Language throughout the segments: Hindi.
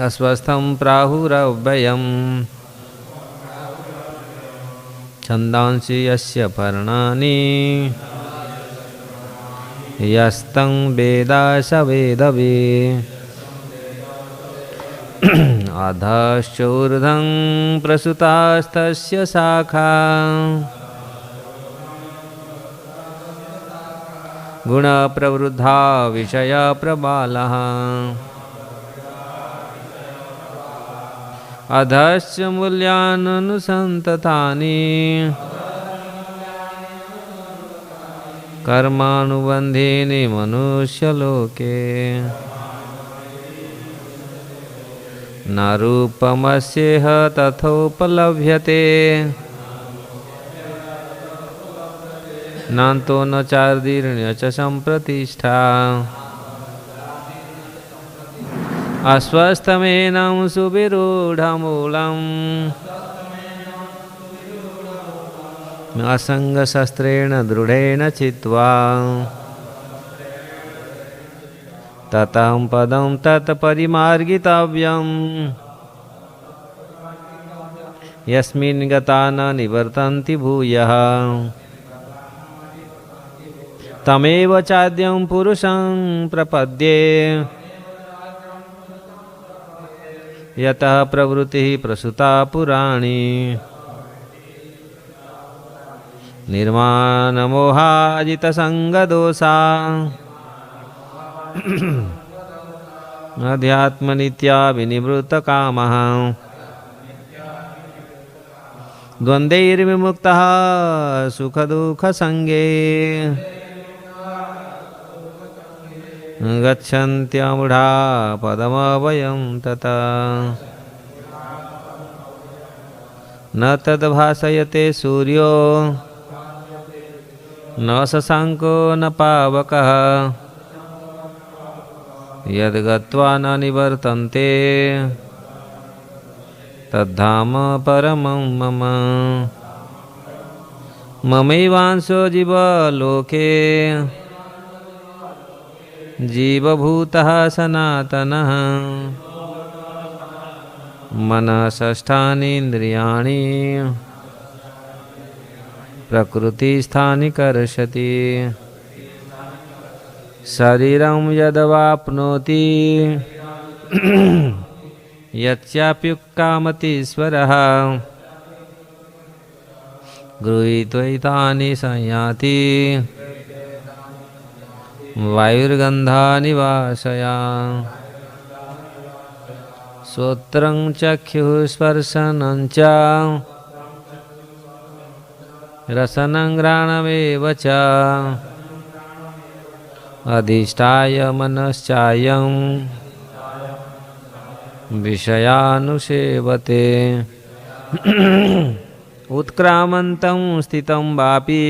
अस्वस्थं प्राहुरव्ययम् छन्दांसि यस्य पर्णानि यस्तं वेद स वेदवित् अधश्चोर्ध्वं प्रसुतास्तस्य शाखा गुणप्रवृद्धा विषयप्रबालः अधश्च मूल्याननुसन्ततानि कर्मानुबन्धीनि मनुष्यलोके न रूपमस्येह तथोपलभ्यते नान्तो न चार्दीर्ण्य च सम्प्रतिष्ठा अस्वस्थमेनं सुविरूढमूलम् असङ्गशस्त्रेण दृढेन चित्वा ततं पदं तत्परिमार्गितव्यम् यस्मिन् गता न निवर्तन्ति भूयः तमेव चाद्यं पुरुषं प्रपद्ये यतः प्रवृत्तिः प्रसुता पुराणी निर्माणमोहाजितसङ्गदोषा अध्यात्मनित्या विनिवृत्तकामः द्वन्द्वैर्विमुक्तः सुखदुःखसङ्गे गच्छन्त्यमूढा पदमभयं तथा न तद्भासयते सूर्यो न शशाङ्को न पावकः यद्गत्वा न निवर्तन्ते तद्धाम परमं मम ममैवांशो जीवलोके जीवभूतः सनातनः मनः षष्ठानीन्द्रियाणि प्रकृतिस्थानि कर्षति शरीरं यदवाप्नोति यच्चाप्युत्कामतीश्वरः गृहीत्वैतानि संयाति वायुर्गन्धानि वाशया श्रोत्रं चक्षुस्पर्शनं च रसनं घ्राणमेव च अधिष्ठाय मनश्चायं विषयानुसेवते उत्क्रामन्तं स्थितं वापि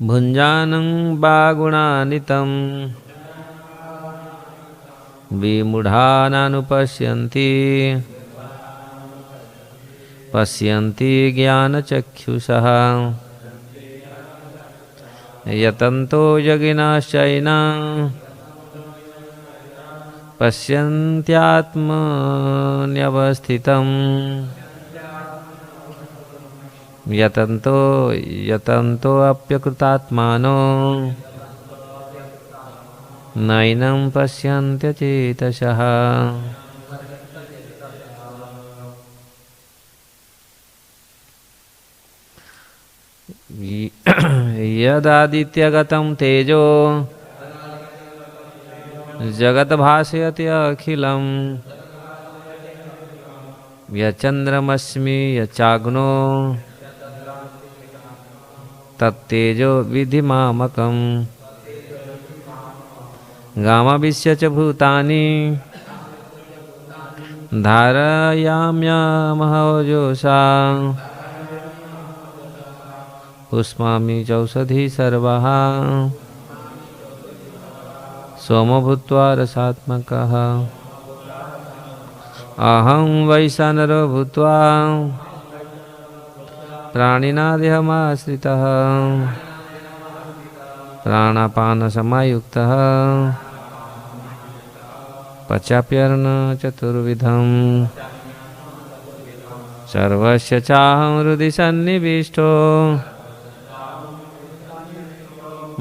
भुञ्जानं वा गुणान्वितं विमूढानानुपश्यन्ति पश्यन्ति ज्ञानचक्षुषः यतन्तो योगिनश्चैनं पश्यन्त्यात्मन्यवस्थितं यतन्तो अप्यकृतात्मानो नैनं पश्यन्त्यचेतसः यदादित्यगतं तेजो जगद्भासयति अखिलं यच्चन्द्रमस्मि यच्चाग्नो तत्तेजो विधि मामकं गामविश्य च भूतानि धारयाम्यमहोजोषा पुष्पामि चौषधी सर्वः सोमभूत्वा रसात्मकः अहं वैश्वानरो भूत्वा प्राणिनादेहमाश्रितः प्राणापानसमायुक्तः पचाप्यर्न चतुर्विधं सर्वस्य चाहं हृदि सन्निविष्टो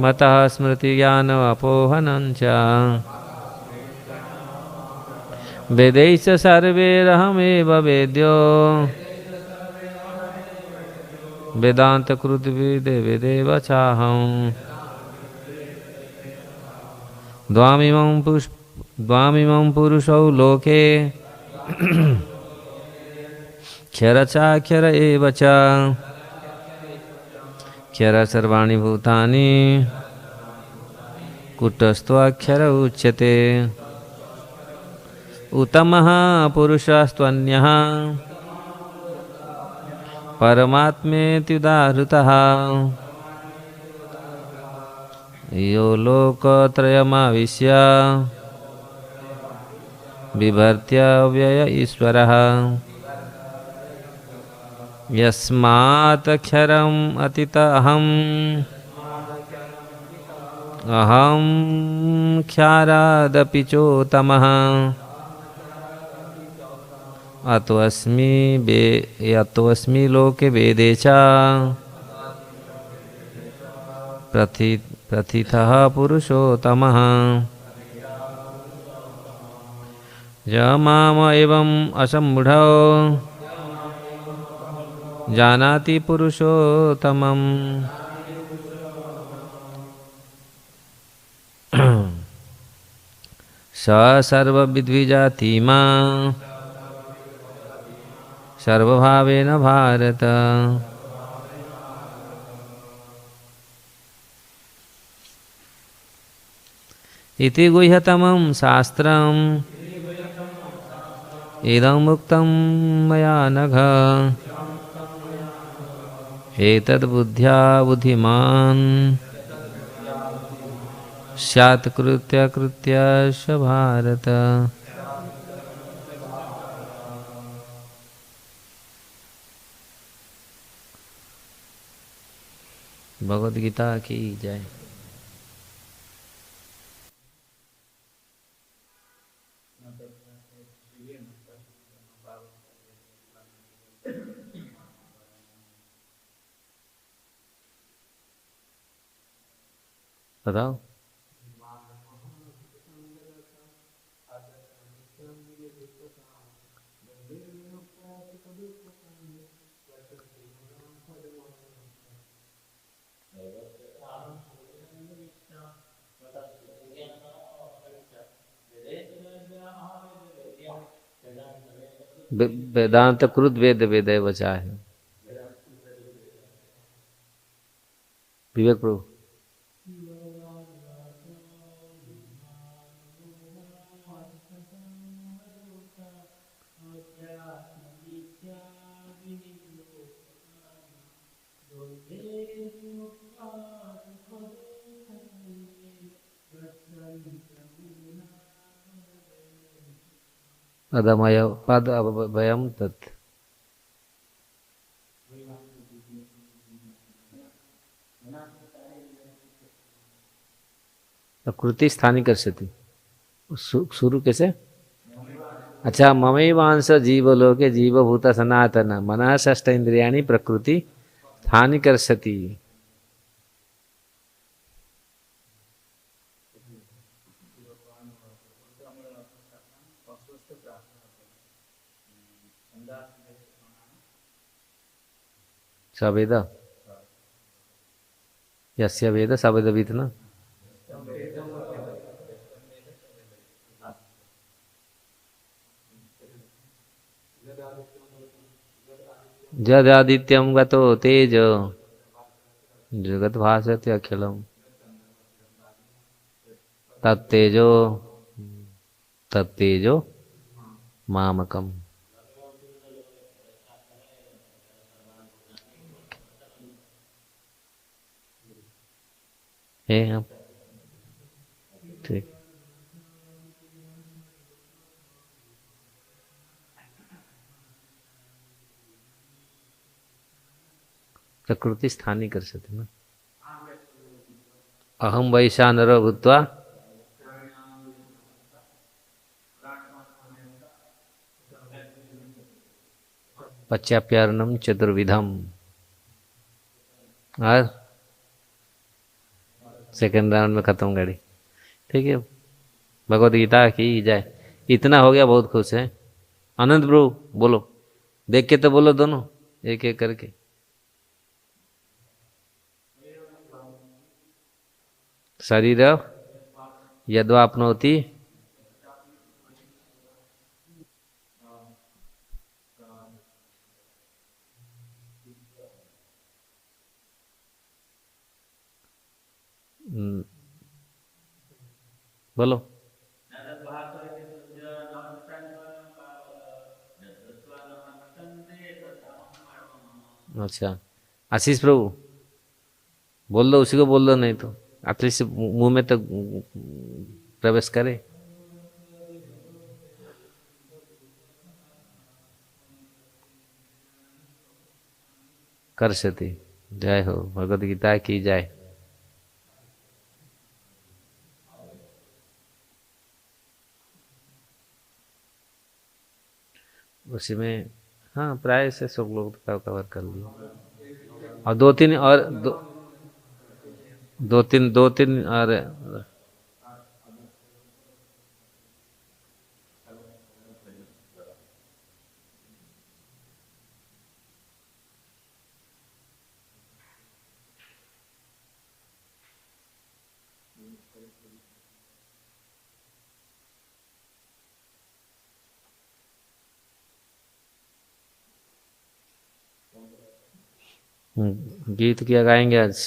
मतः स्मृतिज्ञानमपोहनं च वेदैश्च सर्वैरहमेव वेद्यो वेदान्तकृद्वेदेव चाहं द्वामिमं पुरुषौ लोके क्षर चाक्षर एव च क्षर सर्वाणि भूतानि कूटस्थोऽक्षर उच्यते उत्तमः पुरुषस्त्वन्यः परमात्मेत्युदाहृतः यो लोकत्रयमाविश्य बिभर्त्यव्यय ईश्वरः यस्मात्क्षरम् अतीत अहं क्षारादपि चोत्तमः अतोऽस्मि लोके वेदे च प्रथितः पुरुषोत्तमः य माम एवम् असम्मूढो जानाति पुरुषोत्तमम् स सर्वविद्विजातीमा सर्वभावेन भारत। इति गुह्यतमं शास्त्रम् इदं मुक्तं मया नघ एतद्बुद्ध्या बुद्धिमान् स्यात् कृत्यकृत्यश्च भारत। भगवद गीता की जय। बताओ। वेदांत कृत वेद वेद बचा है। विवेक प्रभु पदमय पद अभयम तत् कृति स्थानी कर सकती। शुरू कैसे? अच्छा, ममैवांश जीवलोके जीवभूत सनातन मनः षष्ठ इंद्रियाणि प्रकृति स्थानी कर सती। सवेद यस्य वेद सवेदवित् न जदादित्यं गतो तेज जगत् भासते अखिलम् तत्तेजो मामकम्। है हम ठीक। प्रकृति स्थानी कर सकते ना। अहम वैशा नरो भूत्वा पच्चाप्यारणम चतुर्विधम। और सेकंड राउंड में खत्म गाड़ी। ठीक है, भगवत गीता की जय। इतना हो गया, बहुत खुश है। आनंद प्रभु बोलो, देख के तो बोलो दोनों, एक एक करके। शरीर यद्वाप्नोति। बोलो। अच्छा, आशीष प्रभु बोल दो, उसी को बोल दो, नहीं तो एटलीस्ट मुंह में तो प्रवेश करे। कर सती। जय हो, भगवत गीता की जय। उसी में हाँ, प्राय से सब लोग का कवर कर लिया। और दो तीन और दो तीन और। गीत क्या गाएंगे आज?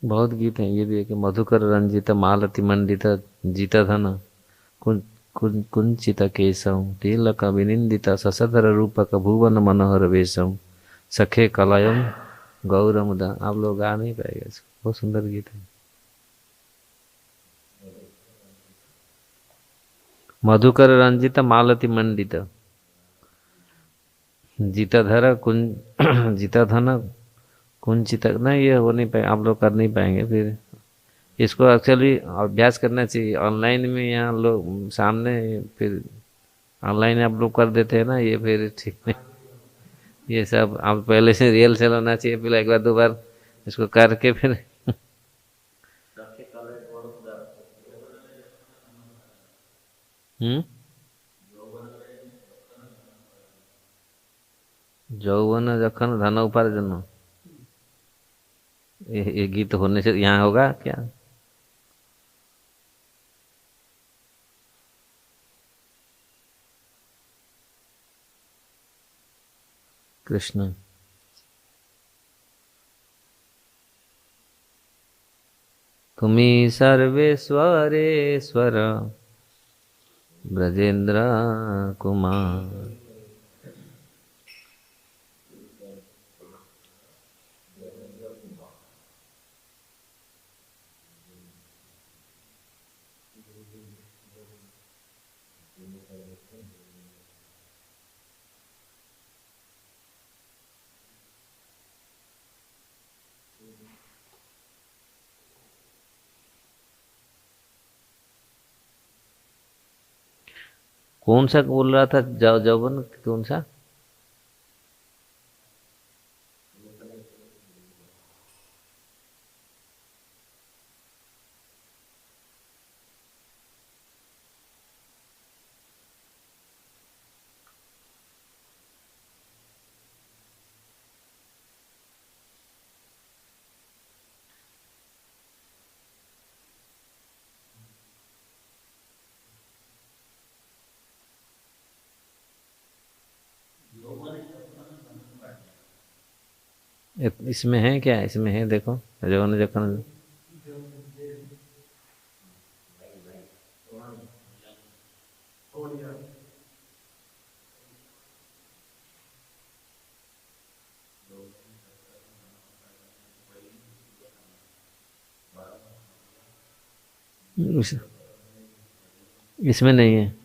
बहुत गीत हैं। ये भी है कि मधुकर रंजित मालति मंडित जीता था ना, कुंचित केशम तिलक विनिंदित ससधर रूपक भुवन मनोहर वेशम सखे कलयम गौरमुदा। आप लोग गा नहीं पाएंगे इसको, बहुत सुंदर गीत है। मधुकर रंजित मालति मंडित जीताधर कुंज जीताधन कुंचित। नहीं, ये हो नहीं पाए, आप लोग कर नहीं पाएंगे फिर। इसको एक्चुअली अभ्यास करना चाहिए ऑनलाइन में, यहाँ लोग सामने, फिर ऑनलाइन आप लोग कर देते हैं ना, ये फिर ठीक नहीं। ये सब आप पहले से रियल से होना चाहिए, फिर एक बार दो बार इसको करके फिर। हम्म। यौवन जखन धन उपार्जन। ये गीत होने से यहाँ होगा क्या? कृष्ण। तुम्ही सर्वेश्वरेश्वर ब्रजेंद्र कुमार। कौन सा बोल रहा था? जौवन कौन सा? इसमें है क्या? इसमें है, देखो। जगन जखन इसमें नहीं है।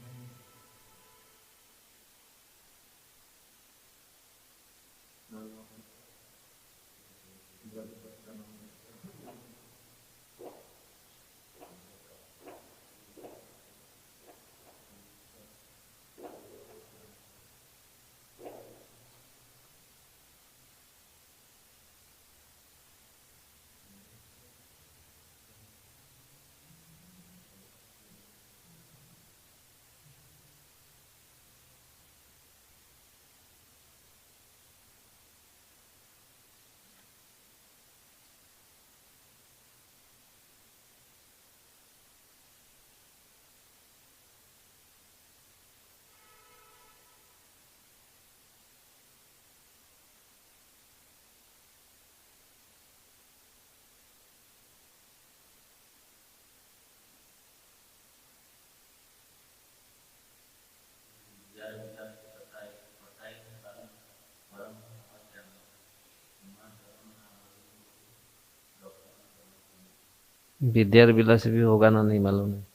विद्या विलास भी होगा ना, नहीं मालूम है।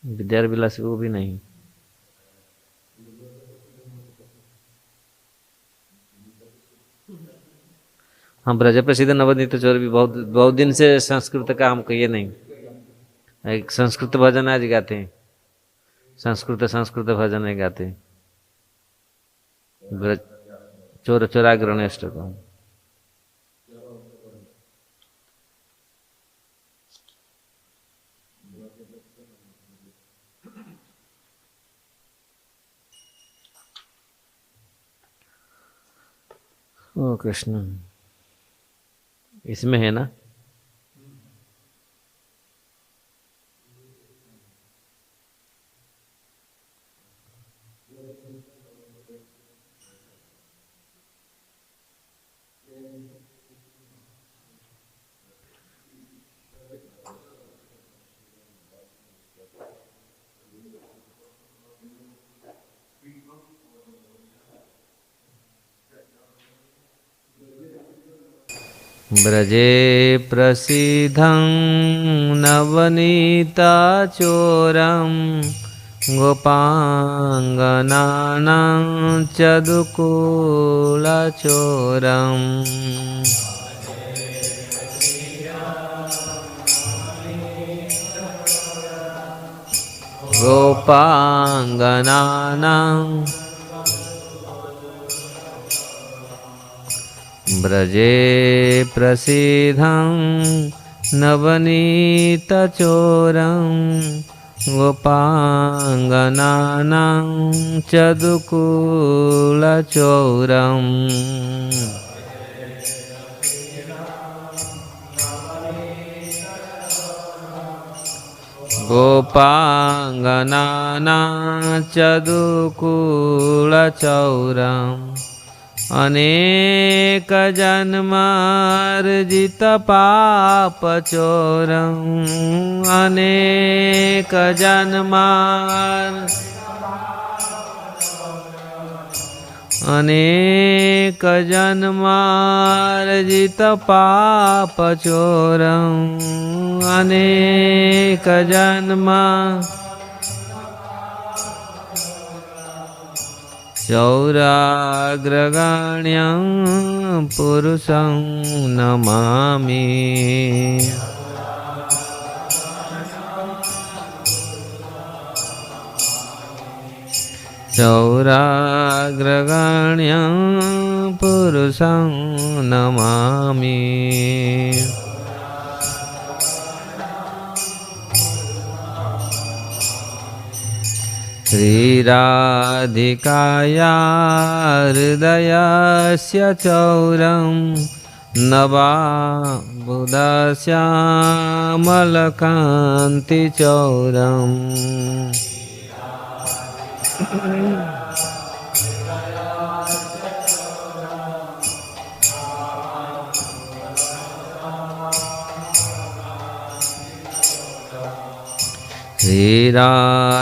विद्या विलास वो भी नहीं। हाँ, ब्रज प्रसिद्ध नवनीत चोर भी बहुत बहुत दिन से संस्कृत का हमको ये नहीं। एक संस्कृत भजन आज गाते हैं, संस्कृत संस्कृत भजन है गाते हैं। ब्रज चोर चोराग्रहण अष्टकम। ओ कृष्ण, इसमें है ना। ब्रजे प्रसिद्धं नवनीताचोरं गोपाङ्गनानां चदुकूलचोरम्। गोपाङ्गनानां ब्रजे प्रसिद्धं नवनीतचोरं गोपाङ्गनानां चदुकूलचोरम्। गोपाङ्गनानां चदुकूलचोरम्। अनेक जन्मार्जित पाप चोरम्। अनेक जन्मार्जित पाप चोरम्। अनेक जन्मा चौराग्रगण्यं पुरुषं नमामि। चौराग्रगण्यं पुरुषं नमामि। श्रीराधिकाया हृदयस्य चौरं नवाबुधश्यामलकान्तिचौरम्। धीराधिकाया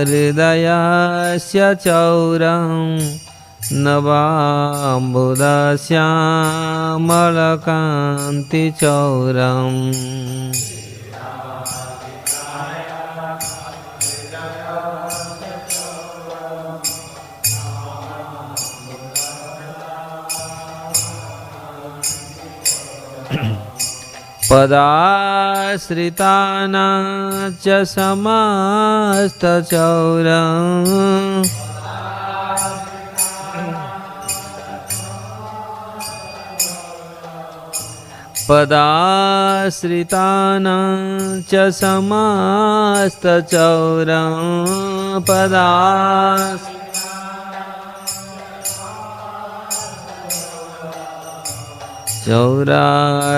हृदयस्य चौरं नवाम्बुदश्यामलकान्तिचौरम् पदाश्रितानां च समस्तचौरम् पदाश्रितानां च समस्तचौरम्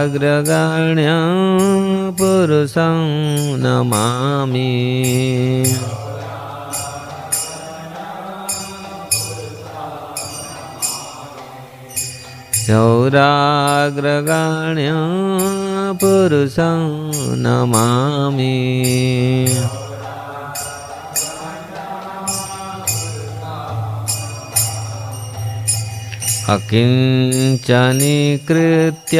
चौराग्रगण्यं पुरुषं नमामि चौराग्रगण्यं पुरुषं नमामि अकिंचनीकृत्य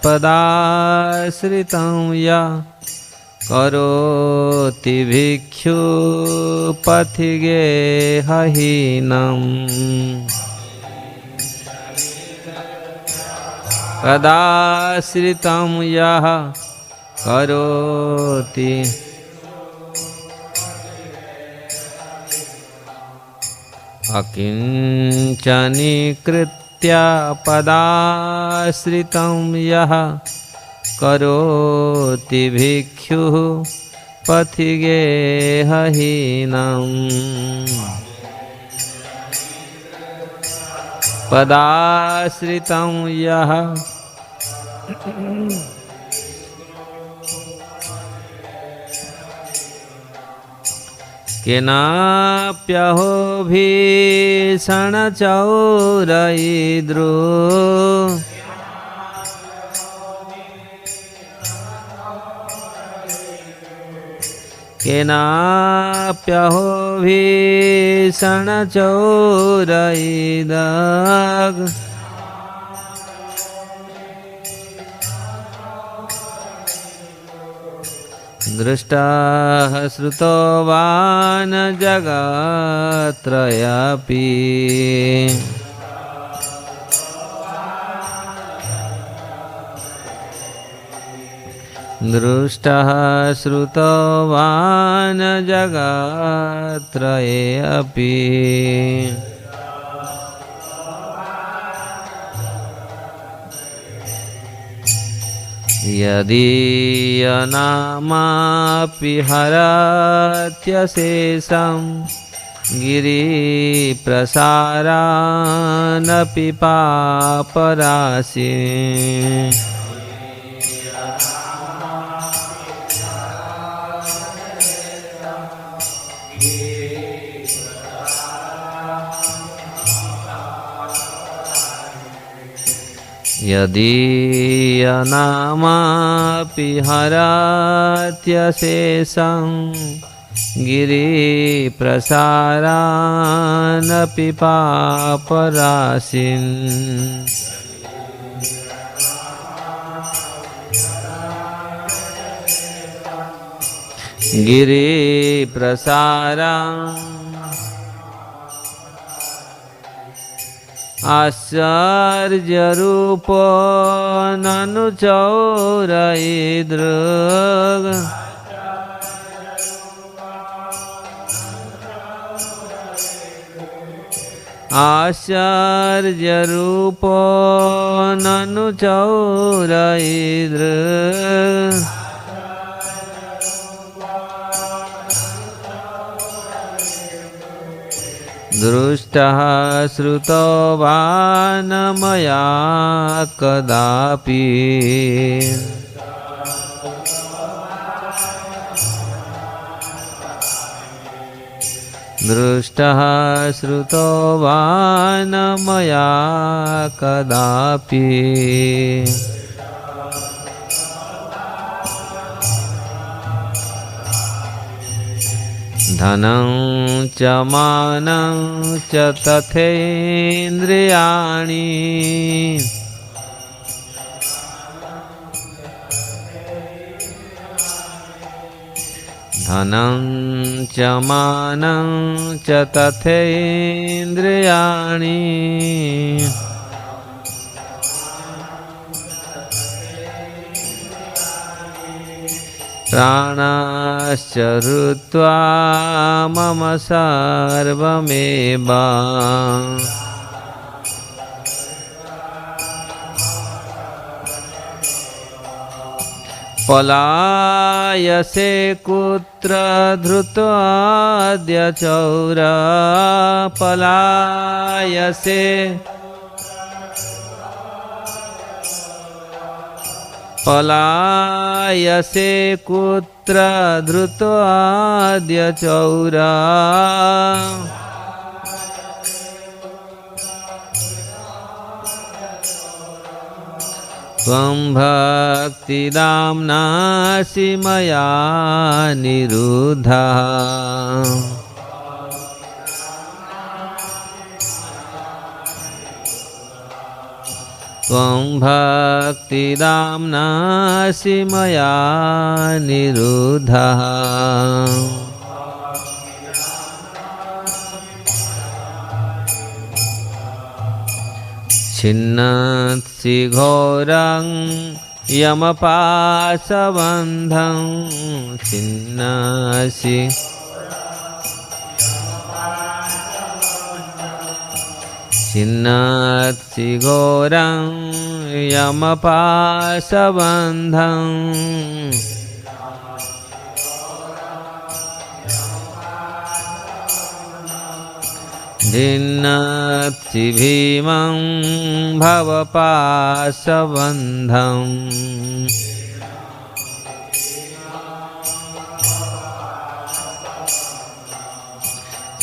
पदाश्रितं या करोति भिक्षुपथिगेहहीनम् पदाश्रितं यः करोति अकिंचनीकृत्य पदाश्रितं यः करोति भिक्षुः पथिगेहहीनम् पदाश्रितं यः केनाप्यहो भीषणचौरयिद्रो केनाप्यहो भीषणचौरयिदग् दृष्टः श्रुतवान् जगत्त्रयपि दृष्टः श्रुतवान् जगत्त्रये अपि यदीयनामापि हरत्यशेषं गिरिप्रसारानपि पापराशि यदीयनामापि हरत्यशेषं गिरिप्रसारानपि पापराशिन् गिरिप्रसारान् आश्चर्यरूपो ननु चौरयिदृग् आश्चर्यरूपो ननु चौरयिदृग् दृष्टः श्रुतवान् मया कदापि दृष्टः श्रुतवान् मया कदापि धनं च मानं च तथेन्द्रियाणि धनं च मानं च तथेन्द्रियाणि प्राणाश्च हृत्वा मम सर्वमेव पलायसे कुत्र धृत्वाद्य चौर पलायसे पलायसे कुत्र धृत्वाद्य चौर त्वं भक्तिदाम्नासि मया निरुद्धः त्वं भक्तिदाम्नासि मया निरुद्धः छिन्नत्सि घोरं यमपाशबन्धं छिन्नसि छिन्नत्सि घोरं यमपाशबन्धं धिन्नत्सि भीमं भवपाशबन्धं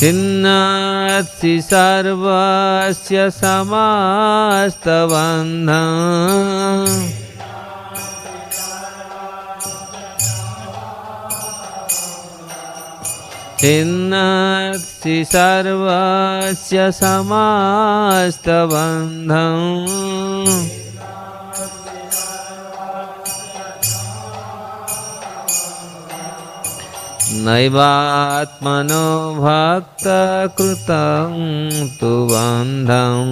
छिन्नत्सि सर्वस्य समस्तबन्धं छिन्नत्सि सर्वस्य समस्तबन्धं नैवात्मनो भक्तकृतं तु बन्धं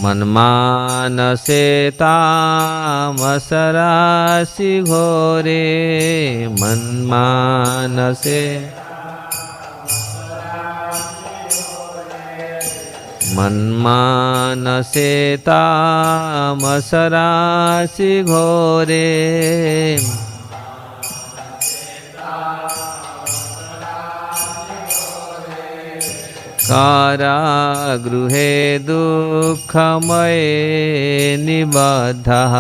मन्मानसे तामसराशि घोरे मन्मानसे मन्मानसे तामसराशि घोरे कारागृहे दुःखमये निबद्धः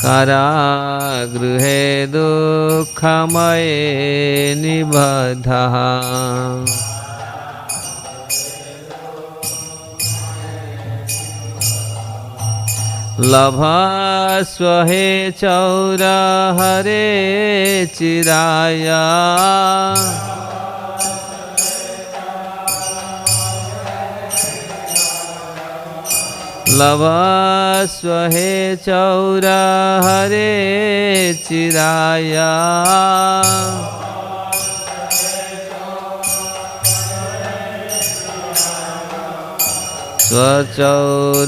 कारागृहे दुःखमये निबद्धः लभस्व हे चौर हरे चिराय लभस्व हे चौर हरे चिराय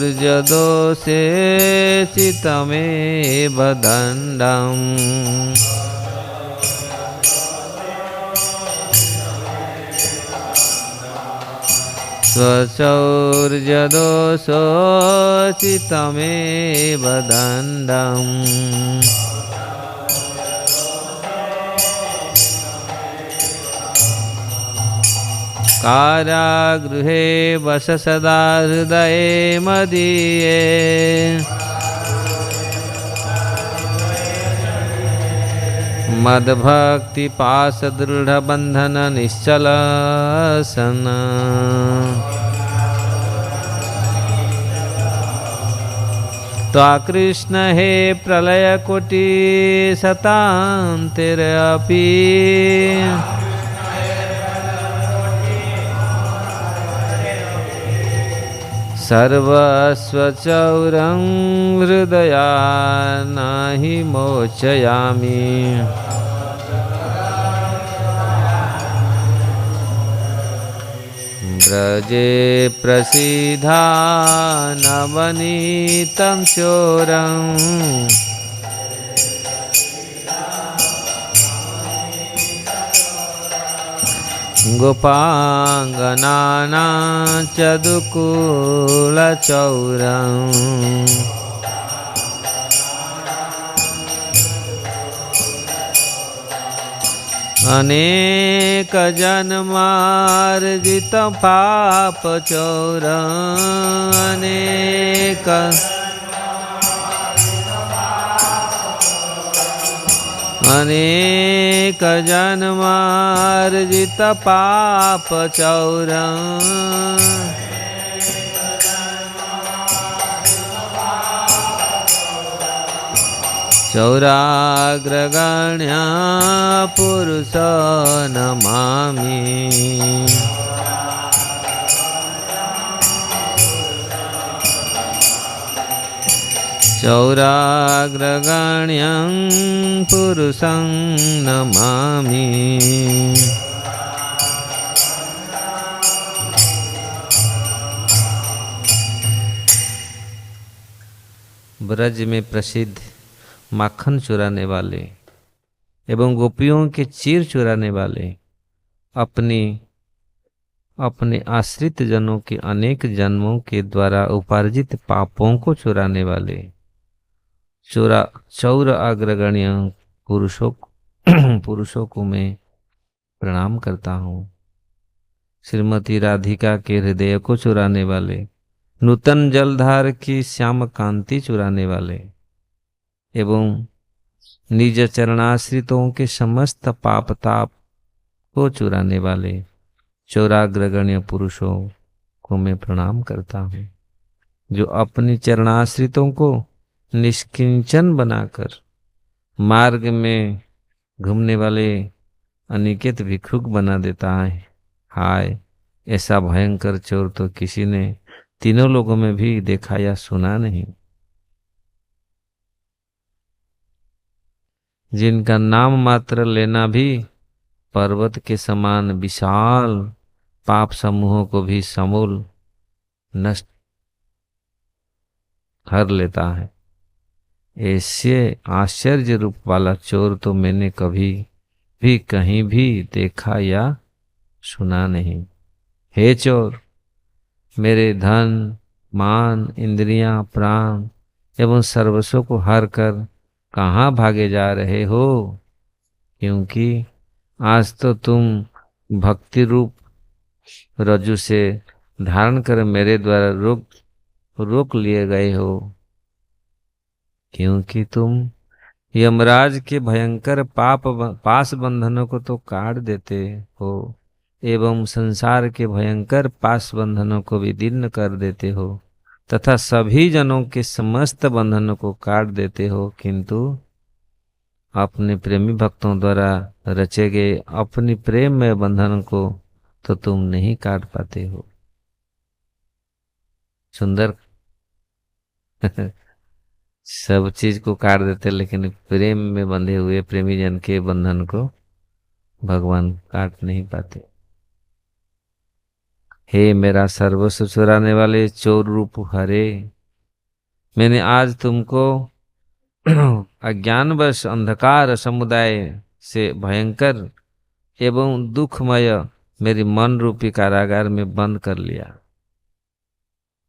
स्वचौर्यदोषे चित्तमेव दण्डम् स्वचौर्यदोषोचितमेव दण्डम् कारागृहे वस सदा हृदये मदीये मद्भक्ति पास दृढ़ बंधन निश्चल सन। त्वा कृष्ण हे प्रलय कोटि शतान्तेरपि सर्वस्वचौरं हृदया नहि मोचयामि। व्रजे प्रसीदा नवनीतं चोरम् गोपाङ्गनानां च दुकूलचौरम्। अनेक जन्मार्जित पाप चौरम् अनेक अनेक जन्मार्जित पाप चौरम्। चौराग्रगण्या पुरुष नमामि। चौराग्रगण्यं पुरुषं नमामि। ब्रज में प्रसिद्ध माखन चुराने वाले एवं गोपियों के चीर चुराने वाले अपने आश्रित जनों के अनेक जन्मों के द्वारा उपार्जित पापों को चुराने वाले चौर अग्रगण्य पुरुषों को मैं प्रणाम करता हूँ। श्रीमती राधिका के हृदय को चुराने वाले, नूतन जलधार की श्याम कांति चुराने वाले एवं निज चरणाश्रितों के समस्त पाप ताप को चुराने वाले चौराग्रगण्य पुरुषों को मैं प्रणाम करता हूँ, जो अपनी चरणाश्रितों को निष्किंचन बनाकर मार्ग में घूमने वाले अनिकेत भिक्षुक बना देता है। हाय, ऐसा भयंकर चोर तो किसी ने तीनों लोगों में भी देखा या सुना नहीं। जिनका नाम मात्र लेना भी पर्वत के समान विशाल पाप समूहों को भी समूल नष्ट हर लेता है, ऐसे आश्चर्य रूप वाला चोर तो मैंने कभी भी कहीं भी देखा या सुना नहीं। हे चोर, मेरे धन मान इंद्रियां प्राण एवं सर्वस्व को हार कर कहाँ भागे जा रहे हो? क्योंकि आज तो तुम भक्ति रूप रज्जु से धारण कर मेरे द्वारा रोक लिए गए हो, क्योंकि तुम यमराज के भयंकर पास बंधनों को तो काट देते हो एवं संसार के भयंकर पास बंधनों को भी दीर्ण कर देते हो तथा सभी जनों के समस्त बंधनों को काट देते हो, किंतु अपने प्रेमी भक्तों द्वारा रचे गए अपनी प्रेम में बंधन को तो तुम नहीं काट पाते हो। सुंदर सब चीज को काट देते, लेकिन प्रेम में बंधे हुए प्रेमी जन के बंधन को भगवान काट नहीं पाते। हे मेरा सर्वस्व चुराने वाले चोर रूप हरे, मैंने आज तुमको अज्ञानवश अंधकार समुदाय से भयंकर एवं दुखमय मेरी मन रूपी कारागार में बंद कर लिया।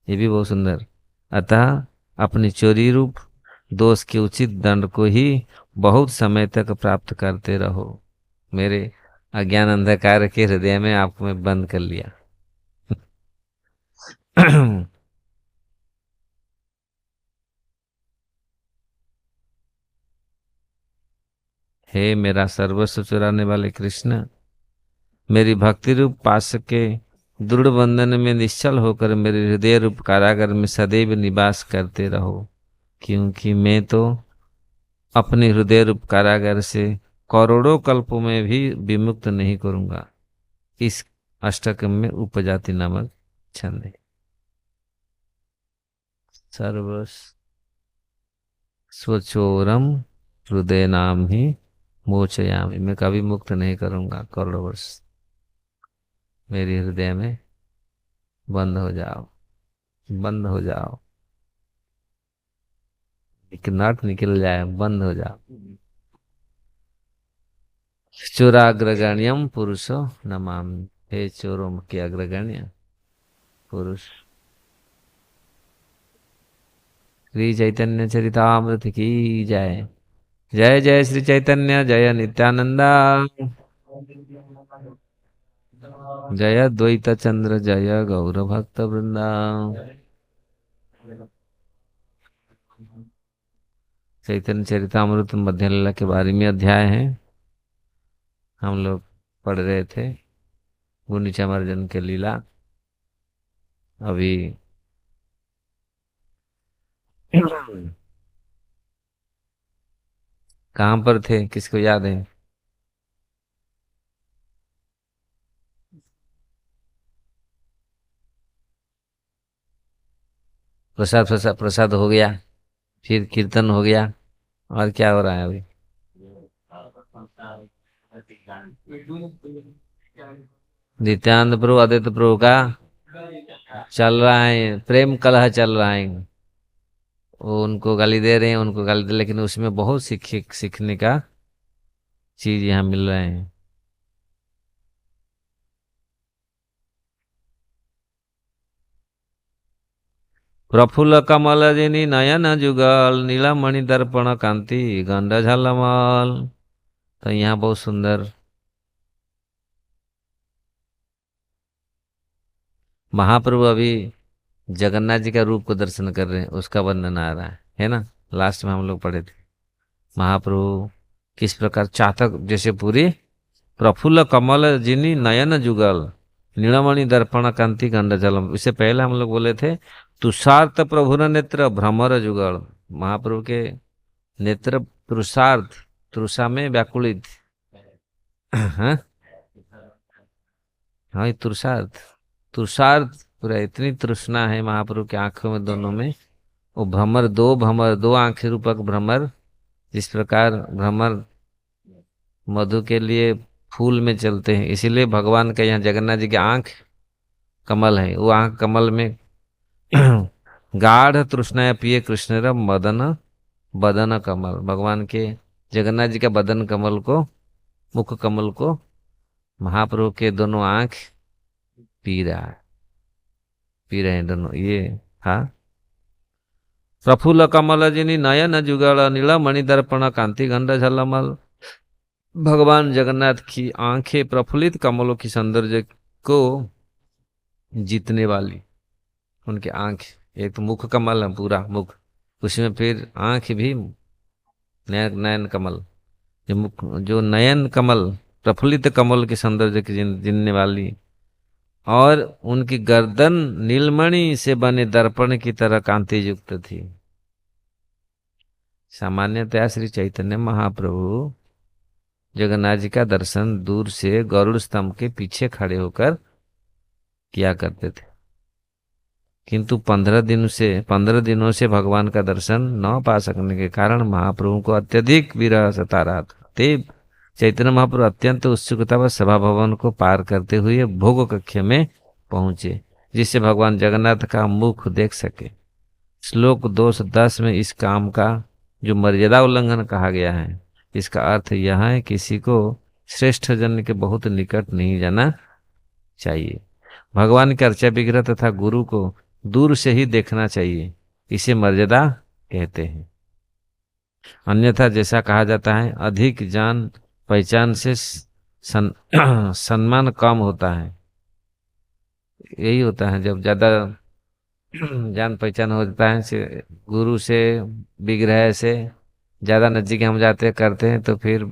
ये भी बहुत सुंदर। अतः अपनी चोरी रूप दोष के उचित दंड को ही बहुत समय तक प्राप्त करते रहो। मेरे अज्ञान अंधकार के हृदय में आपको मैं बंद कर लिया। हे मेरा सर्वस्व चुराने वाले कृष्ण, मेरी भक्ति रूप पाश के दृढ़ बंधन में निश्चल होकर मेरे हृदय रूप कारागार में सदैव निवास करते रहो, क्योंकि मैं तो अपने हृदय रूप कारागार से करोड़ों कल्पों में भी विमुक्त नहीं करूंगा। इस अष्टकम में उपजाति नामक छंद है। स्वचोरम हृदय नाम ही मोचयामी, मैं कभी मुक्त नहीं करूंगा, करोड़ों वर्ष मेरे हृदय में बंद हो जाओ, बंद हो जाओ, एक नट निकल जाए, बंद हो जाओ। चोराग्रगण्यम पुरुषो नमामि, हे चोरों के अग्रगण्य पुरुष। श्री चैतन्य चरितामृत की जय। जय जय श्री चैतन्य, जय नित्यानंदा, जय द्वैत चंद्र, जय गौर भक्त वृंदा। चैतन्य चरितामृत मध्य लीला के बारे में अध्याय है। हम लोग पढ़ रहे थे गुंडीचामर्जन के लीला। अभी कहाँ पर थे, किसको याद है? प्रसाद प्रसाद प्रसाद हो गया, फिर कीर्तन हो गया, और क्या हो रहा है अभी? नित्यानंद प्रभु आदित्य प्रभु का चल रहा है, प्रेम कलह चल रहा है। वो उनको गाली दे रहे हैं, उनको गाली दे, लेकिन उसमें बहुत सीखने का चीज यहाँ मिल रहे हैं। प्रफुल्ल कमल जिनी नयन जुगल, नीलमणि दर्पण कांति गंड झलमल। तो यहाँ बहुत सुंदर महाप्रभु अभी जगन्नाथ जी का रूप को दर्शन कर रहे हैं, उसका वर्णन आ रहा है ना। लास्ट में हम लोग पढ़े थे महाप्रभु किस प्रकार चातक जैसे पूरी प्रफुल्ल कमल जिनी नयन जुगल, नीलमणि दर्पण कांति गंड जलम। इससे पहले हम लोग बोले थे तुषार्त प्रभुर नेत्र भ्रमर जुगल। महाप्रभु के नेत्र तुषार्थ, तृषा में व्याकुलित। हाँ हाँ, ये तुषार्थ, तुषार्थ पूरा इतनी तृष्णा है महाप्रभु के आंखों में, दोनों में। वो भ्रमर दो आंखें रूपक भ्रमर, जिस प्रकार भ्रमर मधु के लिए फूल में चलते हैं, इसीलिए भगवान का यहाँ जगन्नाथ जी की आंख कमल है। वो आंख कमल में गाढ़ तृष्णा पिए कृष्ण मदन बदन कमल। भगवान के जगन्नाथ जी का बदन कमल को, मुख कमल को महाप्रभु के दोनों आंख पी रहा है, पी रहे हैं दोनों ये। हाँ, प्रफुल्ल कमल जिनी नयन जुगल, नीलमणि दर्पण कांति गंड झलमल। भगवान जगन्नाथ की आंखें प्रफुल्लित कमलों की सौंदर्य को जीतने वाली, उनकी आंख, एक तो मुख कमल है पूरा मुख, उसमें फिर आंख भी नयन नयन कमल, जो मुख, जो नयन कमल प्रफुल्लित कमल के सौंदर्य की जीतने वाली, और उनकी गर्दन नीलमणि से बने दर्पण की तरह कांति युक्त थी। सामान्यतया श्री चैतन्य महाप्रभु जगन्नाथ जी का दर्शन दूर से गरुड़ स्तंभ के पीछे खड़े होकर किया करते थे, किंतु 15 दिनों से भगवान का दर्शन न पा सकने के कारण महाप्रभु को अत्यधिक विरह सता रहा था। तब चैतन्य महाप्रभु अत्यंत उत्सुकता व सभा भवन को पार करते हुए भोग कक्ष में पहुंचे, जिससे भगवान जगन्नाथ का मुख देख सके। श्लोक 210 में इस काम का जो मर्यादा उल्लंघन कहा गया है, इसका अर्थ यह है किसी को श्रेष्ठ जन के बहुत निकट नहीं जाना चाहिए। भगवान के अर्चा विग्रह तथा गुरु को दूर से ही देखना चाहिए, इसे मर्यादा कहते हैं। अन्यथा जैसा कहा जाता है, अधिक जान पहचान से सम्मान कम होता है। यही होता है, जब ज्यादा जान पहचान होता है से गुरु से, विग्रह से ज्यादा नजदीक हम जाते करते हैं, तो फिर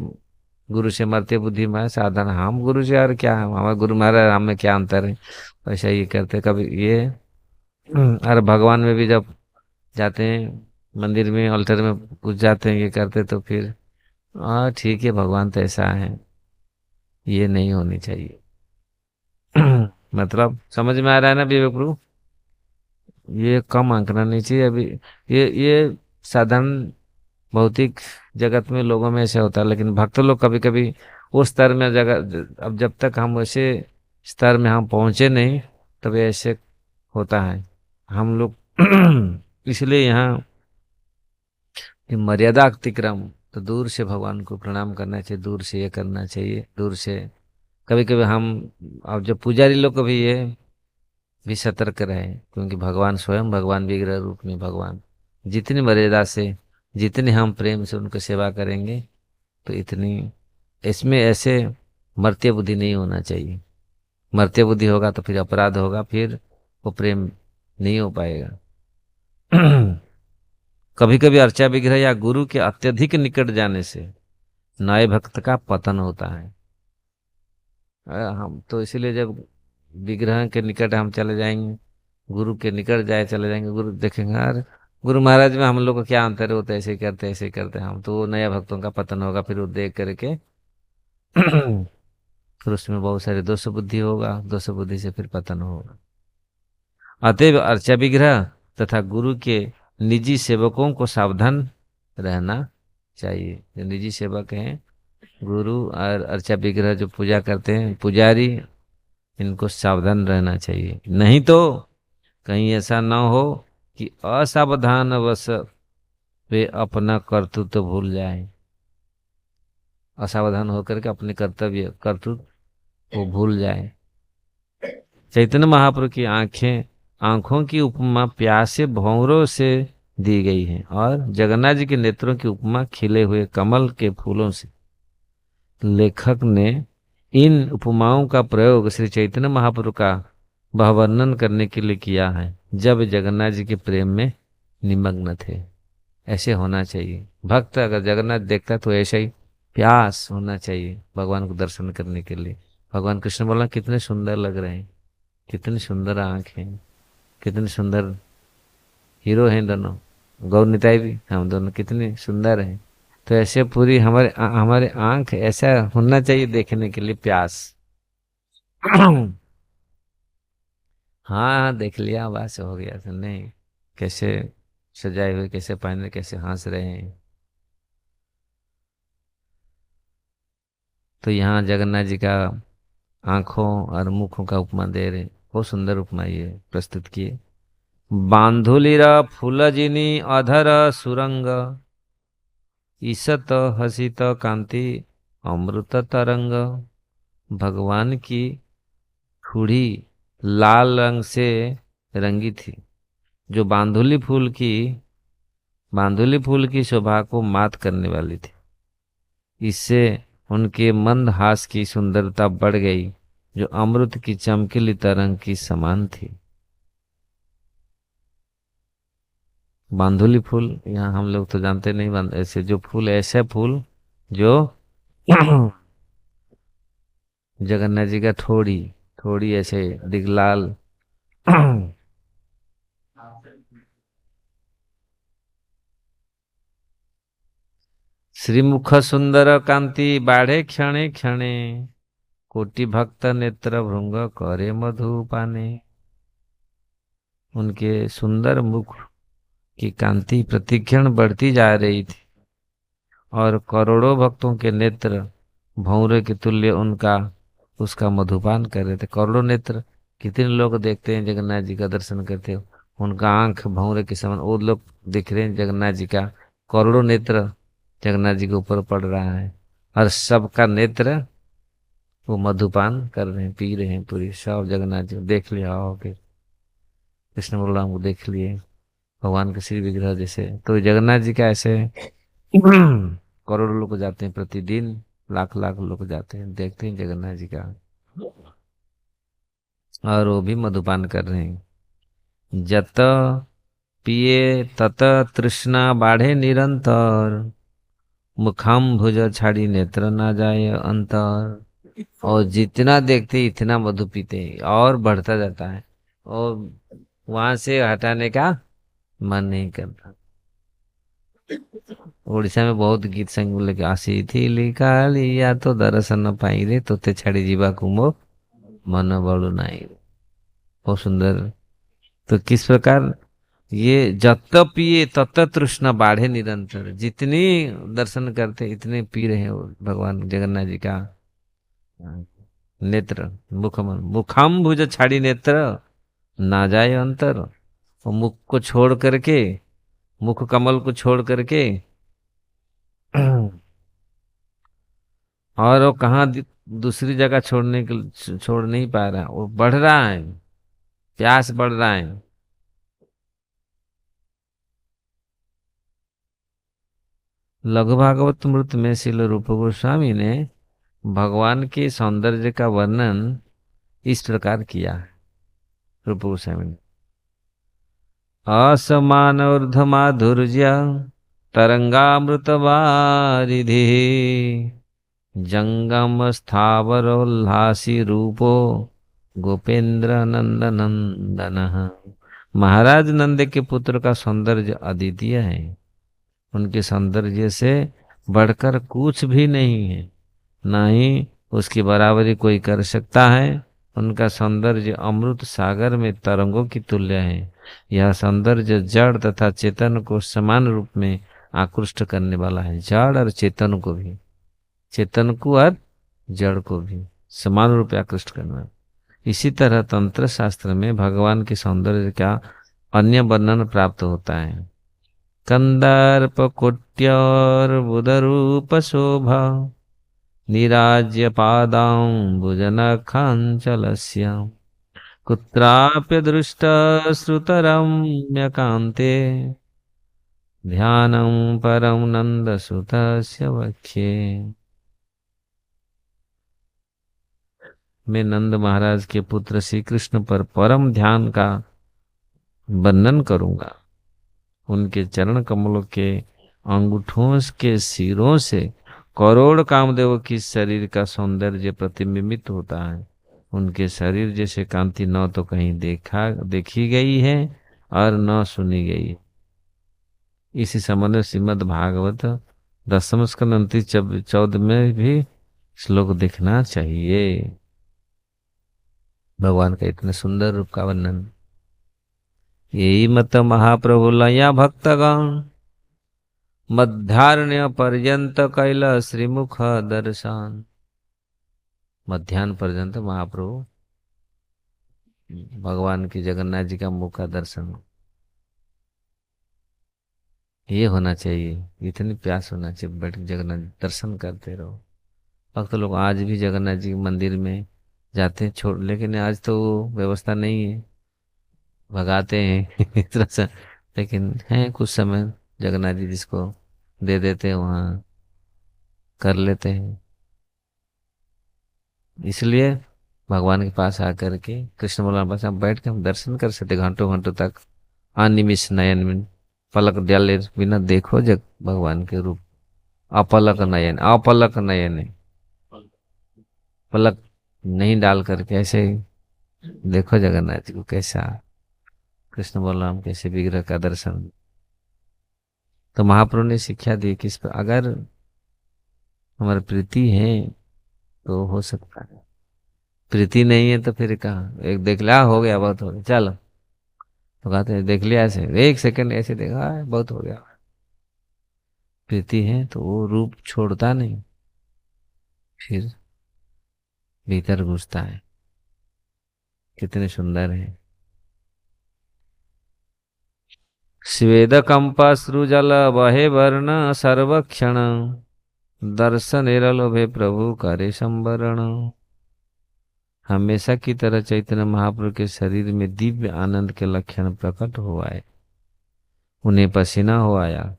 गुरु से मरते बुद्धि में साधन, हम गुरु से और क्या, हमारा गुरु महाराज हम में क्या अंतर है। ऐसा ये करते कभी ये। और भगवान में भी जब जाते हैं मंदिर में अल्टर में पूज जाते हैं ये करते, तो फिर हाँ ठीक है भगवान तो ऐसा है, ये नहीं होनी चाहिए। मतलब समझ में आ रहा है ना विवेक प्रभु, ये कम आंकना नहीं चाहिए अभी। ये साधारण भौतिक जगत में लोगों में ऐसे होता है, लेकिन भक्त लोग कभी कभी उस स्तर में जगह, अब जब तक हम वैसे स्तर में हम पहुंचे नहीं तब ऐसे होता है हम लोग। इसलिए यहाँ ये मर्यादा अतिक्रम, तो दूर से भगवान को प्रणाम करना चाहिए, दूर से ये करना चाहिए, दूर से। कभी कभी हम, अब जब पुजारी लोग कभी ये भी सतर्क रहे, क्योंकि भगवान स्वयं भगवान विग्रह रूप में भगवान, जितनी मर्यादा से जितने हम प्रेम से उनको सेवा करेंगे तो इतनी, इसमें ऐसे मर्त्य बुद्धि नहीं होना चाहिए। मर्त्य बुद्धि होगा तो फिर अपराध होगा, फिर वो प्रेम नहीं हो पाएगा। कभी कभी अर्चा विग्रह या गुरु के अत्यधिक निकट जाने से नए भक्त का पतन होता है। हम तो इसीलिए जब विग्रह के निकट हम चले जाएंगे, गुरु के निकट जाए चले जाएंगे, गुरु देखेंगे यार गुरु महाराज में हम लोग को क्या अंतर है, वो तो ऐसे ही करते ऐसे ही करते हैं, हम तो वो नया भक्तों का पतन होगा, फिर वो देख करके फिर उसमें बहुत सारे दोष बुद्धि होगा, दोष बुद्धि से फिर पतन होगा। अतएव अर्चा विग्रह तथा गुरु के निजी सेवकों को सावधान रहना चाहिए। जो निजी सेवक हैं, गुरु और अर्चा विग्रह जो पूजा करते हैं पुजारी, इनको सावधान रहना चाहिए, नहीं तो कहीं ऐसा ना हो कि असावधान वश वे अपना कर्तृत्व भूल जाएं। असावधान होकर के अपने कर्तव्य कर्तृत्व वो भूल जाए। चैतन्य महाप्रभु की आंखों की उपमा प्यासे भंवरों से दी गई है, और जगन्नाथ जी के नेत्रों की उपमा खिले हुए कमल के फूलों से। लेखक ने इन उपमाओं का प्रयोग श्री चैतन्य महाप्रभु का वह वर्णन करने के लिए किया है जब जगन्नाथ जी के प्रेम में निमग्न थे। ऐसे होना चाहिए, भक्त अगर जगन्नाथ देखता तो ऐसा ही प्यास होना चाहिए भगवान को दर्शन करने के लिए। भगवान कृष्ण बोला कितने सुंदर लग रहे हैं, कितनी सुंदर आंख है, कितने सुंदर हीरो हैं दोनों, गौर निताई भी, हम दोनों कितने सुंदर हैं। तो ऐसे पूरी हमारे हमारे आंख ऐसा होना चाहिए देखने के लिए प्यास। हाँ हाँ देख लिया बस हो गया, तो नहीं कैसे सजाए हुए, कैसे पहने, कैसे हंस रहे हैं। तो यहाँ जगन्नाथ जी का आंखों और मुखों का उपमा दे रहे, बहुत सुंदर उपमा ये प्रस्तुत किए। बांधुलिर फूलजिनी अधर सुरंग, ईसत हसित कांति अमृत तरंग। भगवान की ठुड़ी लाल रंग से रंगी थी, जो बांधुली फूल की शोभा को मात करने वाली थी। इससे उनके मंद हास की सुंदरता बढ़ गई, जो अमृत की चमकीली तरंग की समान थी। बांधुली फूल यहाँ हम लोग तो जानते नहीं, ऐसे जो फूल, ऐसे फूल जो जगन्नाथ जी का थोड़ी थोड़ी ऐसे दिगलाल। श्रीमुख सुंदर कांति बाढ़े क्षणे क्षणे, कोटि भक्त नेत्र भृंग करे मधुपाने। उनके सुंदर मुख की कांति प्रतिक्षण बढ़ती जा रही थी, और करोड़ों भक्तों के नेत्र भंवरे के तुल्य उनका उसका मधुपान कर रहे थे। करोड़ों नेत्र, कितने लोग देखते हैं जगन्नाथ जी का दर्शन करते हो, उनका आंख भंवरे के समान वो लोग दिख रहे हैं जगन्नाथ जी का, करोड़ों नेत्र जगन्नाथ जी के ऊपर पड़ रहा है, और सबका नेत्र वो मधुपान कर रहे हैं, पी रहे हैं पूरी, सब जगन्नाथ जी को देख लिया हो के कृष्ण बलराम को देख लिए भगवान के श्री विग्रह जैसे। तो जगन्नाथ जी का ऐसे करोड़ों लोग जाते हैं प्रतिदिन, लाख लाख लोग जाते हैं देखते हैं जगन्नाथ जी का, और वो भी मधुपान कर रहे हैं। जत पिए तत तृष्णा बाढ़े निरंतर, मुखाम भुज छाड़ी नेत्र ना जाए अंतर। और जितना देखते इतना मधु पीते और बढ़ता जाता है, और वहां से हटाने का मन नहीं करता। ओडिशा में बहुत गीत संग लेके आसी थी लिखा लिया तो दर्शन पाई रे तोते छाड़ी जीवा कुमो मन बड़ू नाई रे। बहुत सुंदर। तो किस प्रकार ये जत पिए तत तृष्णा बाढ़े निरंतर, जितनी दर्शन करते इतने पी रहे हो भगवान जगन्नाथ जी का नेत्र। मुखाम भुज छाड़ी नेत्र ना जाए अंतर। और मुख को छोड़ करके, मुख कमल को छोड़ करके और वो कहाँ दूसरी जगह छोड़ने के छोड़ नहीं पा रहा, वो बढ़ रहा है, प्यास बढ़ रहा है। लघु भागवत मृत में श्रील रूप गोस्वामी ने भगवान के सौंदर्य का वर्णन इस प्रकार किया है। रूप गोस्वामी ने असमान ऊर्ध्वमाधुर्य तरंगामृत वारिधि जंगम स्थावरोल्लासी रूपो गोपेंद्र नंद नंदन। महाराज नंद के पुत्र का सौंदर्य अद्वितीय है, उनके सौंदर्य से बढ़कर कुछ भी नहीं है, ना ही उसकी बराबरी कोई कर सकता है। उनका सौंदर्य अमृत सागर में तरंगों की तुल्य है। यह सौंदर्य जड़ तथा चेतन को समान रूप में आकृष्ट करने वाला है, जड़ और चेतन को भी, चेतन को और जड़ को भी समान रूप में आकृष्ट करना है। इसी तरह तंत्र शास्त्र में भगवान के सौंदर्य का अन्य वर्णन प्राप्त होता है। कंदर्प कोट्योर बुधरूप शोभा निराज्य पादाम्बुजनखांचलस्य कुत्राप्य दृष्ट श्रुतरम्यकान्ते ध्यानं परम नंद सुतस्य वक्ष्ये। मैं नंद महाराज के पुत्र श्री कृष्ण पर परम ध्यान का वर्णन करूंगा। उनके चरण कमलों के अंगूठों के सिरों से करोड़ कामदेव की शरीर का सौंदर्य प्रतिबिंबित होता है। उनके शरीर जैसे कांति न तो कहीं देखी गई है और न सुनी गई। इसी संबंध में श्रीमद् भागवत 10 स्कंद 29-14 में भी श्लोक देखना चाहिए। भगवान का इतने सुंदर रूप का वर्णन। यही मत महाप्रभु लया भक्तगण मध्यान्ह पर्यंत कैल श्रीमुख दर्शन। मध्यान्ह पर्यंत महाप्रभु भगवान की जगन्नाथ जी का मुख का दर्शन, ये होना चाहिए। इतनी प्यास होना चाहिए, बैठ के जगन्नाथ दर्शन करते रहो। भक्त लोग आज भी जगन्नाथ जी मंदिर में जाते हैं छोड़, लेकिन आज तो वो व्यवस्था नहीं है, भगाते हैं इस तरह से। लेकिन है कुछ समय जगन्नाथ जी जिसको दे देते हैं वहाँ कर लेते हैं। इसलिए भगवान के पास आकर के कृष्ण भगवान के पास आप बैठ के हम दर्शन कर सकते घंटों घंटों तक। अनिमिष नयन में पलक डाले बिना देखो जग भगवान के रूप। अपलक नयन, अपलक नयन है, पलक नहीं डाल करके ऐसे देखो जगन्नाथ जी को, कैसा कृष्ण बलराम कैसे विग्रह का दर्शन। तो महाप्रभु ने शिक्षा दी कि इस पर अगर हमारी प्रीति है तो हो सकता है, प्रीति नहीं है तो फिर कहाँ। एक देख लिया हो गया बहुत हो गया चलो, तो कहते हैं देख लिया ऐसे 1 सेकंड ऐसे देखा बहुत हो गया। प्रीति है तो वो रूप छोड़ता नहीं, फिर भीतर घुसता है। कितने सुंदर है। स्वेद कंपश्रुजल बहे वर्ण सर्वक्षण दर्शन निरलोभे प्रभु करे संवरण। हमेशा की तरह चैतन्य महाप्रभु के शरीर में दिव्य आनंद के लक्षण प्रकट हो आए। उन्हें पसीना हो आया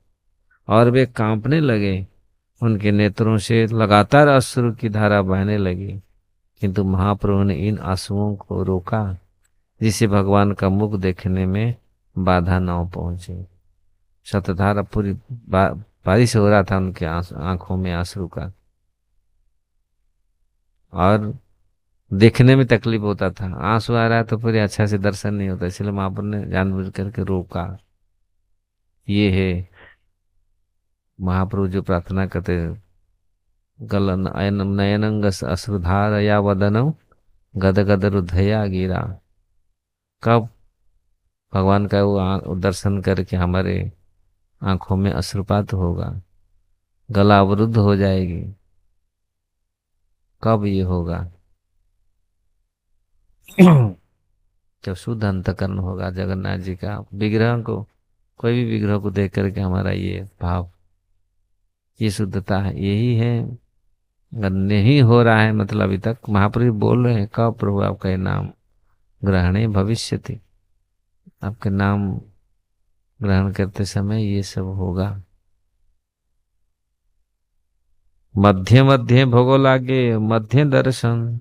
और वे कांपने लगे। उनके नेत्रों से लगातार अश्रु की धारा बहने लगी, किंतु महाप्रभु ने इन आंसुओं को रोका, जिससे भगवान का मुख देखने में बाधा न पहुंचे। शतधारा पूरी बारिश हो रहा था उनके आंखों में आंसू का, और देखने में तकलीफ होता था, आंसू आ रहा है तो फिर अच्छा से दर्शन नहीं होता, इसलिए महाप्रभु ने जानबूझ करके रोका। ये है महाप्रभु जो प्रार्थना करते, गलन अयनम नयनंग अश्रुधार या वदनम गद गद हृदया गिरा। कब भगवान का वो वो दर्शन करके हमारे आंखों में अश्रुपात होगा, गला अवरुद्ध हो जाएगी, कब ये होगा? जब शुद्ध अंतकरण होगा जगन्नाथ जी का, विग्रह को, कोई भी विग्रह को देख करके हमारा ये भाव, ये शुद्धता है, यही है। अगर नहीं हो रहा है मतलब अभी तक महाप्रभु बोल रहे हैं, कब प्रभु आपका ये नाम ग्रहणे भविष्यति, आपके नाम ग्रहण करते समय ये सब होगा। मध्य मध्य भोगो लागे मध्य दर्शन,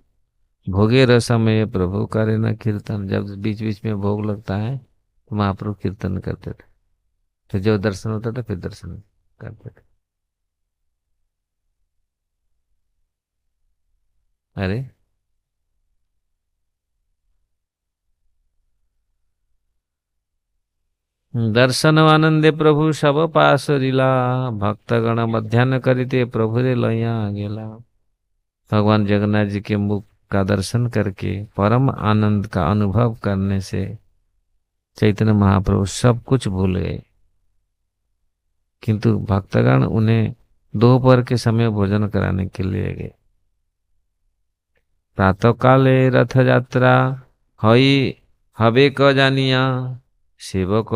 भोगे रसमय प्रभु करे न कीर्तन। जब बीच बीच में भोग लगता है तो महाप्रभु कीर्तन करते थे, फिर जो दर्शन होता था फिर दर्शन करते थे। अरे दर्शन आनंदे प्रभु सब पास रीला, भक्तगण मध्यान्ह करिते प्रभु रे लैया गेला। भगवान जगन्नाथ जी के मुख का दर्शन करके परम आनंद का अनुभव करने से चैतन्य महाप्रभु सब कुछ भूल गए, किंतु भक्तगण उन्हें दोपहर के समय भोजन कराने के लिए गए। प्रातः काले रथ यात्रा हई हबे क जानिया, सेवक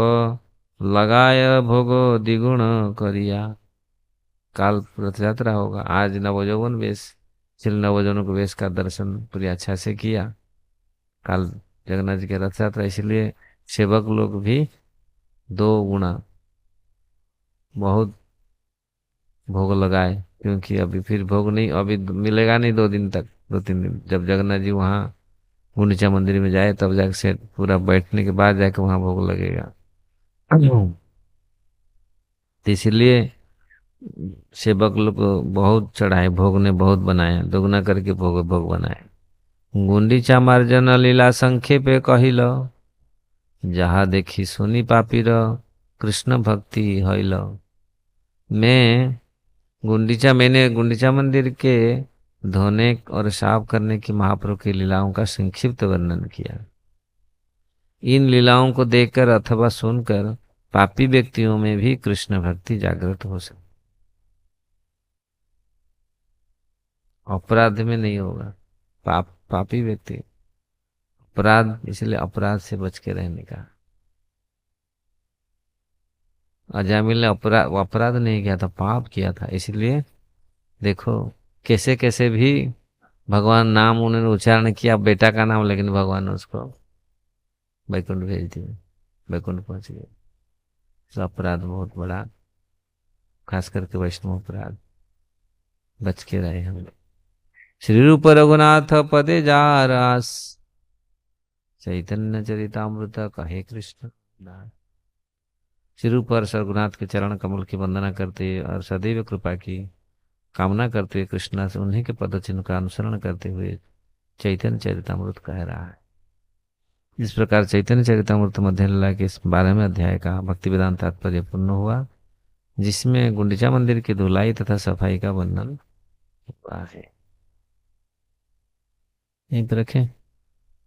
लगाय भोग द्विगुण करिया। काल रथ यात्रा होगा, आज नवयौवन वेश, श्री नवजौन को वेश का दर्शन पूरी अच्छा से किया। काल जगन्नाथ जी की रथ यात्रा, इसलिए सेवक लोग भी दो गुना बहुत भोग लगाए, क्योंकि अभी फिर भोग नहीं, अभी मिलेगा नहीं 2 दिन तक, 2-3 दिन, जब जगन्नाथ जी वहाँ गुंडीचा मंदिर में जाए तब जाके से पूरा बैठने के बाद जाके वहाँ भोग लगेगा। तो इसलिए सेवक लोग को बहुत चढ़ाए, भोग ने बहुत बनाया, दोगुना करके भोग भोग बनाए। गुंडीचा मार्जन लीला संक्षेपे कहिल, जहाँ देखी सुनी पापीर कृष्ण भक्ति हईल। मैंने गुंडीचा मंदिर के धोने और साफ करने की महाप्रभु की लीलाओं का संक्षिप्त वर्णन किया। इन लीलाओं को देखकर अथवा सुनकर पापी व्यक्तियों में भी कृष्ण भक्ति जागृत हो सकती, अपराध में नहीं होगा। पापी व्यक्ति, अपराध, इसलिए अपराध से बच के रहने का। अजामिल ने अपराध अपराध नहीं किया था, पाप किया था, इसलिए देखो कैसे कैसे भी भगवान नाम उन्होंने उच्चारण किया, बेटा का नाम, लेकिन भगवान ने उसको बैकुंठ भेज दिया, बैकुंठ पहुंच गए। तो अपराध बहुत बड़ा, खास करके वैष्णव अपराध, बच के रहे हम लोग। श्री रूप रघुनाथ पदे जा रास, चैतन्य चरितामृत कहे कृष्ण दास। श्री रूप और रघुनाथ के चरण कमल की वंदना करते और सदैव कृपा की कामना करते हुए कृष्णा से उन्हीं के पद चिन्ह का अनुसरण करते हुए चैतन्य चरितामृत कह रहा है। इस प्रकार चैतन्य चरितामृत मध्य लीला के इस 12वें अध्याय का भक्ति वेदांत तात्पर्य पूर्ण हुआ, जिसमें गुंडीचा मंदिर की धुलाई तथा सफाई का वर्णन हुआ है। यहीं पर रखें।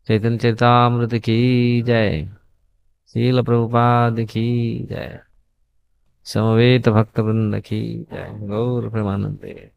चैतन्य चरितामृत की जय, श्रील प्रभुपाद की जय, समवेत भक्त वृंद की जय, गौर प्रेमानंदे।